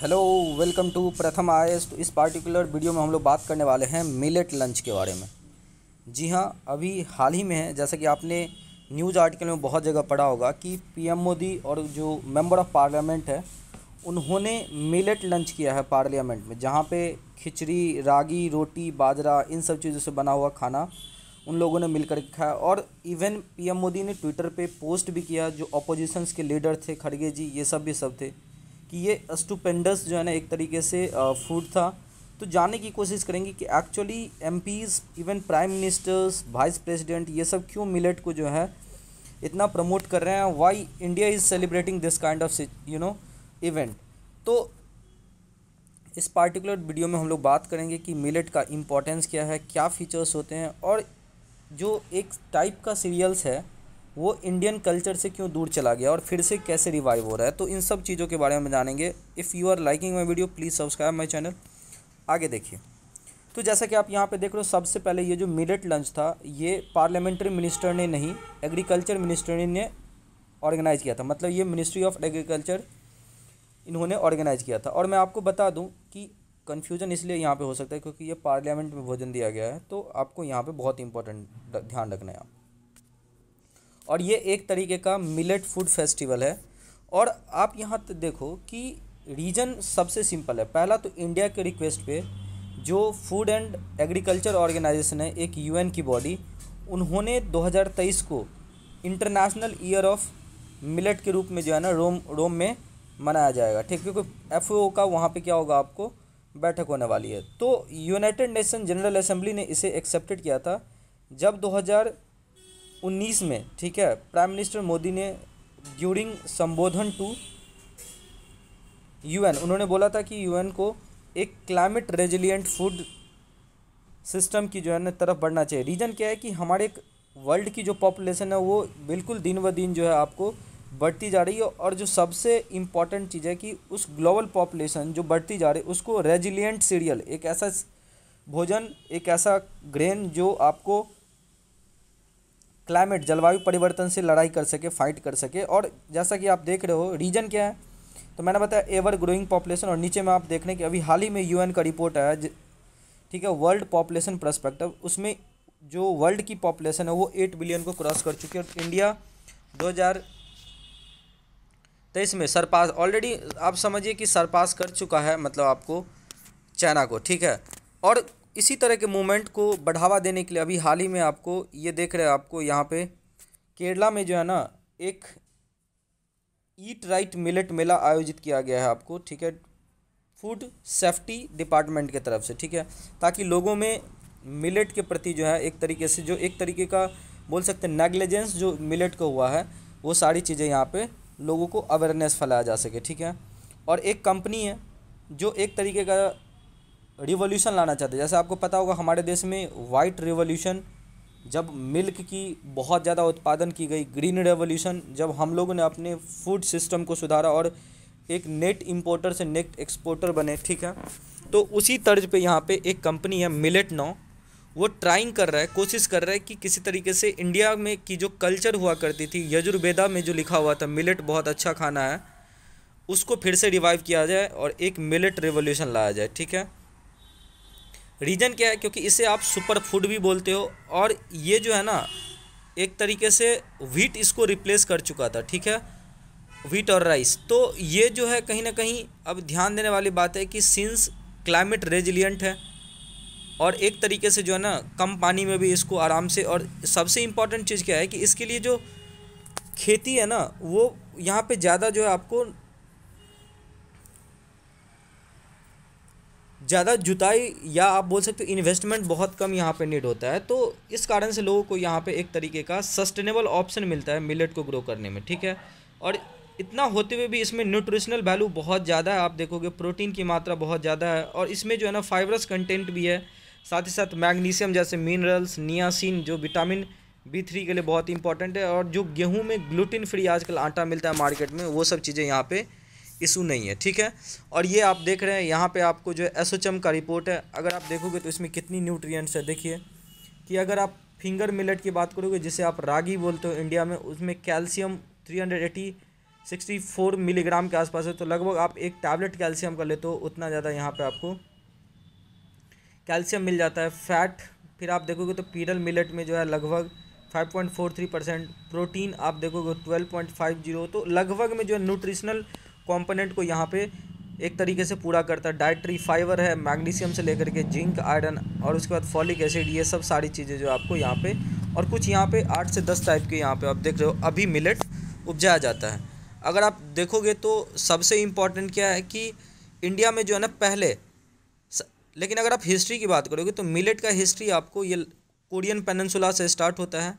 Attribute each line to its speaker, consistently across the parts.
Speaker 1: Hello, welcome to प्रथम IAS. तो इस पार्टिकुलर वीडियो में हम लोग बात करने वाले हैं मिलेट लंच के बारे में। जी हाँ, अभी हाल ही में है, जैसा कि आपने न्यूज़ आर्टिकल में बहुत जगह पढ़ा होगा कि पीएम मोदी और जो मेंबर ऑफ पार्लियामेंट है उन्होंने मिलेट लंच किया है पार्लियामेंट में, जहाँ पे खिचड़ी, रागी, रोटी, बाजरा, इन सब चीज़ों से बना हुआ खाना उन लोगों ने मिलकर खाया। और इवन पीएम मोदी ने ट्विटर पे पोस्ट भी किया, जो अपोजिशंस के लीडर थे, खड़गे जी, ये सब भी सब थे, कि ये स्टूपेंडस जो है ना एक तरीके से फूड था। तो जानने की कोशिश करेंगे कि actually MPs, even prime ministers, vice president, ये सब क्यों मिलेट को जो है इतना प्रमोट कर रहे हैं। Why India is celebrating this kind of event. तो इस पार्टिकुलर वीडियो में हम लोग बात करेंगे कि मिलेट का इम्पोर्टेंस क्या है, क्या फीचर्स होते हैं, और जो एक टाइप का सीरियल्स है वो इंडियन कल्चर से क्यों दूर चला गया और फिर से कैसे रिवाइव हो रहा है। तो इन सब चीज़ों के बारे में जानेंगे। If you are liking my video, please subscribe my channel. आगे देखिए। तो जैसा कि आप यहाँ पे देख रहे हो, सबसे पहले ये जो मिलेट लंच था ये पार्लियामेंट्री मिनिस्टर ने नहीं, एग्रीकल्चर मिनिस्टर ने ऑर्गेनाइज़ किया था। मतलब ये मिनिस्ट्री ऑफ एग्रीकल्चर इन्होंने ऑर्गेनाइज़ किया था। और मैं आपको बता दूँ कि कन्फ्यूज़न इसलिए यहाँ पे हो सकता है क्योंकि ये पार्लियामेंट में भोजन दिया गया है, तो आपको यहाँ पे बहुत इंपॉर्टेंट ध्यान रखना है आप। और ये एक तरीके का मिलेट फूड फेस्टिवल है। और आप यहाँ तक देखो कि रीज़न सबसे सिंपल है। पहला तो इंडिया के रिक्वेस्ट पे जो फूड एंड एग्रीकल्चर ऑर्गेनाइजेशन है, एक यूएन की बॉडी, उन्होंने 2023 को इंटरनेशनल ईयर ऑफ मिलेट के रूप में जो है ना रोम में मनाया जाएगा, ठीक, क्योंकि एफएओ का वहाँ पे क्या होगा, आपको बैठक होने वाली है। तो यूनाइटेड नेशन जनरल असेंबली ने इसे एक्सेप्टेड किया था जब 2019 में, ठीक है, प्राइम मिनिस्टर मोदी ने ड्यूरिंग संबोधन टू यूएन उन्होंने बोला था कि यूएन को एक क्लाइमेट रेजिलिएंट फूड सिस्टम की जो है ना तरफ बढ़ना चाहिए। रीज़न क्या है कि हमारे वर्ल्ड की जो पॉपुलेशन है वो बिल्कुल दिन ब दिन जो है आपको बढ़ती जा रही है। और जो सबसे इम्पॉर्टेंट चीज़ है कि उस ग्लोबल पॉपुलेशन जो बढ़ती जा रही है उसको रेजिलिएंट सीरियल, एक ऐसा भोजन, एक ऐसा ग्रेन जो आपको क्लाइमेट, जलवायु परिवर्तन से लड़ाई कर सके, फाइट कर सके। और जैसा कि आप देख रहे हो रीजन क्या है, तो मैंने बताया एवर ग्रोइंग पॉपुलेशन। और नीचे में आप देख रहे हैं कि अभी हाल ही में यूएन का रिपोर्ट आया, ठीक है, वर्ल्ड पॉपुलेशन पर्सपेक्टिव, उसमें जो वर्ल्ड की पॉपुलेशन है वो 8 बिलियन को क्रॉस कर चुकी है। और इंडिया 2023 में सरपास, ऑलरेडी आप समझिए कि सरपास कर चुका है, मतलब आपको चाइना को, ठीक है। और इसी तरह के मूवमेंट को बढ़ावा देने के लिए अभी हाल ही में आपको ये देख रहे हैं, आपको यहाँ पे केरला में जो है ना एक ईट राइट मिलेट मेला आयोजित किया गया है आपको, ठीक है, फूड सेफ्टी डिपार्टमेंट की तरफ से, ठीक है, ताकि लोगों में मिलेट के प्रति जो है एक तरीके से, जो एक तरीके का बोल सकते हैं नेग्लिजेंस जो मिलेट को हुआ है, वो सारी चीज़ें यहाँ पे लोगों को अवेयरनेस फैलाया जा सके, ठीक है। और एक कंपनी है जो एक तरीके का रिवॉल्यूशन लाना चाहते हैं। जैसे आपको पता होगा हमारे देश में वाइट रिवॉल्यूशन जब मिल्क की बहुत ज़्यादा उत्पादन की गई, ग्रीन रेवोल्यूशन जब हम लोगों ने अपने फूड सिस्टम को सुधारा और एक नेट इंपोर्टर से नेट एक्सपोर्टर बने, ठीक है। तो उसी तर्ज पे यहाँ पे एक कंपनी है मिलेट नाउ, वो ट्राइंग कर रहा है, कोशिश कर रहा है कि किसी तरीके से इंडिया में की जो कल्चर हुआ करती थी, यजुर्वेदा में जो लिखा हुआ था मिलेट बहुत अच्छा खाना है, उसको फिर से रिवाइव किया जाए और एक मिलेट रेवोल्यूशन लाया जाए, ठीक है। रीज़न क्या है, क्योंकि इसे आप सुपर फूड भी बोलते हो। और ये जो है ना एक तरीके से व्हीट इसको रिप्लेस कर चुका था, ठीक है, व्हीट और राइस। तो ये जो है कहीं ना कहीं अब ध्यान देने वाली बात है कि सिंस क्लाइमेट रेजिलिएंट है और एक तरीके से जो है ना कम पानी में भी इसको आराम से, और सबसे इम्पॉर्टेंट चीज़ क्या है कि इसके लिए जो खेती है ना वो यहाँ पे ज़्यादा जो है आपको ज़्यादा जुताई या आप बोल सकते हो इन्वेस्टमेंट बहुत कम यहाँ पे नीड होता है। तो इस कारण से लोगों को यहाँ पे एक तरीके का सस्टेनेबल ऑप्शन मिलता है मिलेट को ग्रो करने में, ठीक है। और इतना होते हुए भी इसमें न्यूट्रिशनल वैल्यू बहुत ज़्यादा है, आप देखोगे प्रोटीन की मात्रा बहुत ज़्यादा है, और इसमें जो है ना फाइबरस कंटेंट भी है, साथ ही साथ मैग्नीशियम जैसे मिनरल्स, नियासिन जो विटामिन B3 के लिए बहुत इंपॉर्टेंट है। और जो गेहूँ में ग्लूटिन फ्री आजकल आटा मिलता है मार्केट में, वो सब चीज़ें यहाँ पे इशू नहीं है, ठीक है। और ये आप देख रहे हैं यहाँ पे आपको जो एसोचम का रिपोर्ट है, अगर आप देखोगे तो इसमें कितनी न्यूट्रिएंट्स है। देखिए कि अगर आप फिंगर मिलेट की बात करोगे जिसे आप रागी बोलते हो इंडिया में, उसमें कैल्शियम 380 64 मिलीग्राम के आसपास है। तो लगभग आप एक टैबलेट कैल्शियम का लेते हो उतना ज़्यादा यहाँ पे आपको कैल्शियम मिल जाता है। फैट फिर आप देखोगे तो पीरल मिलेट में जो है लगभग 5.43%, प्रोटीन आप देखोगे 12.50। तो लगभग में जो है न्यूट्रिशनल कंपोनेंट को यहाँ पे एक तरीके से पूरा करता है। डाइटरी फाइबर है, मैग्नीशियम से लेकर के जिंक, आयरन और उसके बाद फॉलिक एसिड, ये सब सारी चीज़ें जो आपको यहाँ पे, और कुछ यहाँ पे 8 से 10 टाइप के यहाँ पे आप देख रहे हो अभी मिलेट उपजाया जाता है। अगर आप देखोगे तो सबसे इम्पॉर्टेंट क्या है कि इंडिया में जो है ना पहले, लेकिन अगर आप हिस्ट्री की बात करोगे तो मिलेट का हिस्ट्री आपको ये कोरियन पेनिनसुला से स्टार्ट होता है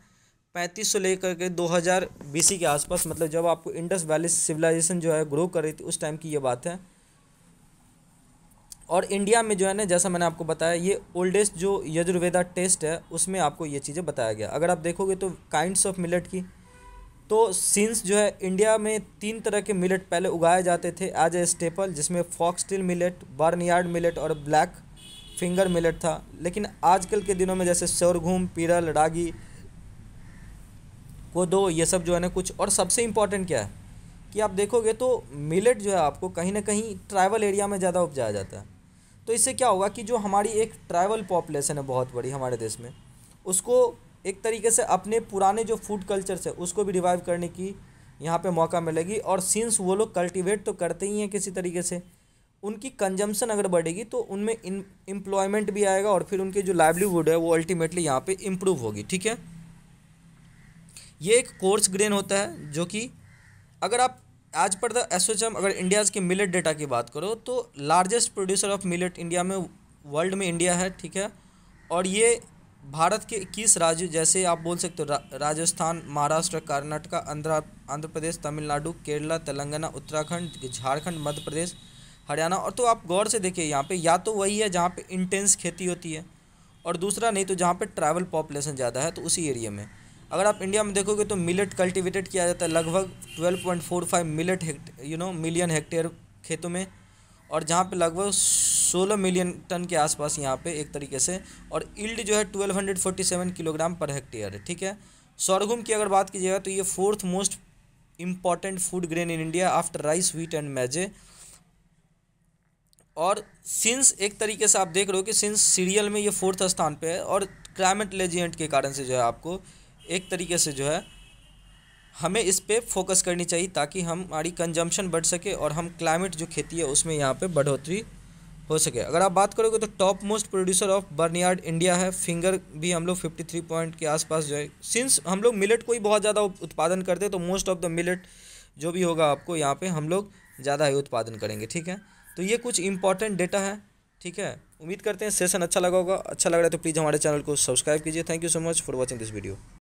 Speaker 1: 3500 लेकर के 2000 BC के आसपास, मतलब जब आपको इंडस वैली सिविलाइजेशन जो है ग्रो कर रही थी उस टाइम की ये बात है। और इंडिया में जो है ना, जैसा मैंने आपको बताया, ये ओल्डेस्ट जो यजुर्वेदा टेस्ट है उसमें आपको ये चीज़ें बताया गया। अगर आप देखोगे तो काइंड्स ऑफ मिलेट की, तो सिंस जो है इंडिया में 3 तरह के मिलेट पहले उगाए जाते थे एज ए स्टेपल, जिसमें फॉक्सटेल मिलेट, बर्नयार्ड मिलेट और ब्लैक फिंगर मिलेट था। लेकिन आजकल के दिनों में जैसे सोरघुम, पीरल, रागी, कोदो, ये सब जो है ना कुछ, और सबसे इम्पॉर्टेंट क्या है कि आप देखोगे तो मिलेट जो है आपको कहीं ना कहीं ट्राइबल एरिया में ज़्यादा उपजाया जाता है। तो इससे क्या होगा कि जो हमारी एक ट्राइबल पॉपुलेशन है बहुत बड़ी हमारे देश में, उसको एक तरीके से अपने पुराने जो फूड कल्चर्स है उसको भी रिवाइव करने की यहाँ पे मौका मिलेगी। और सिंस वो लोग कल्टीवेट तो करते ही हैं किसी तरीके से, उनकी कंजम्पशन अगर बढ़ेगी तो उनमें एम्प्लॉयमेंट भी आएगा और फिर उनकी जो लाइवलीहुड है वो अल्टीमेटली यहाँ पे इम्प्रूव होगी। ठीक है, ये एक कोर्स ग्रेन होता है जो कि अगर आप एज पर द एसोचैम अगर इंडियाज़ के मिलेट डेटा की बात करो तो largest producer of millet India में, वर्ल्ड में इंडिया है। ठीक है, और ये भारत के 21 राज्य, जैसे आप बोल सकते हो राजस्थान, महाराष्ट्र, कर्नाटका, आंध्र प्रदेश, तमिलनाडु, केरला, तेलंगाना, उत्तराखंड, झारखंड, मध्य प्रदेश, हरियाणा। और तो आप गौर से देखिए यहाँ पे या तो वही है जहाँ पे इंटेंस खेती होती है, और दूसरा नहीं तो जहाँ पे ट्राइबल पॉपुलेशन ज़्यादा है तो उसी एरिया में। अगर आप इंडिया में देखोगे तो मिलेट कल्टिवेटेड किया जाता है लगभग 12.45 मिलियन हेक्टेयर खेतों में, और जहाँ पे लगभग 16 मिलियन टन के आसपास यहाँ पे एक तरीके से, और यील्ड जो है 1247 किलोग्राम पर हेक्टेयर है। ठीक है, सोरघुम की अगर बात कीजिएगा तो ये 4th most important food grain in India after rice, wheat and maize. और सिंस एक तरीके से आप देख रहे हो कि सिंस सीरियल में ये 4th स्थान पे है, और क्लाइमेट लेजिएंट के कारण से जो है आपको एक तरीके से जो है हमें इस पे फोकस करनी चाहिए ताकि हमारी कंजम्पशन बढ़ सके और हम क्लाइमेट जो खेती है उसमें यहाँ पे बढ़ोतरी हो सके। अगर आप बात करोगे तो top most producer of barnyard India है। फिंगर भी हम लोग 53 पॉइंट के आसपास जो है, सिंस हम लोग मिलेट को ही बहुत ज़्यादा उत्पादन करते हैं तो मोस्ट ऑफ द मिलेट जो भी होगा आपको यहाँ पे हम लोग ज़्यादा ही उत्पादन करेंगे। ठीक है, तो ये कुछ इंपॉर्टेंट डेटा है। ठीक है, उम्मीद करते हैं सेशन अच्छा लगा होगा। अच्छा लग रहा है तो प्लीज़ हमारे चैनल को सब्सक्राइब कीजिए। Thank you so much for watching this video.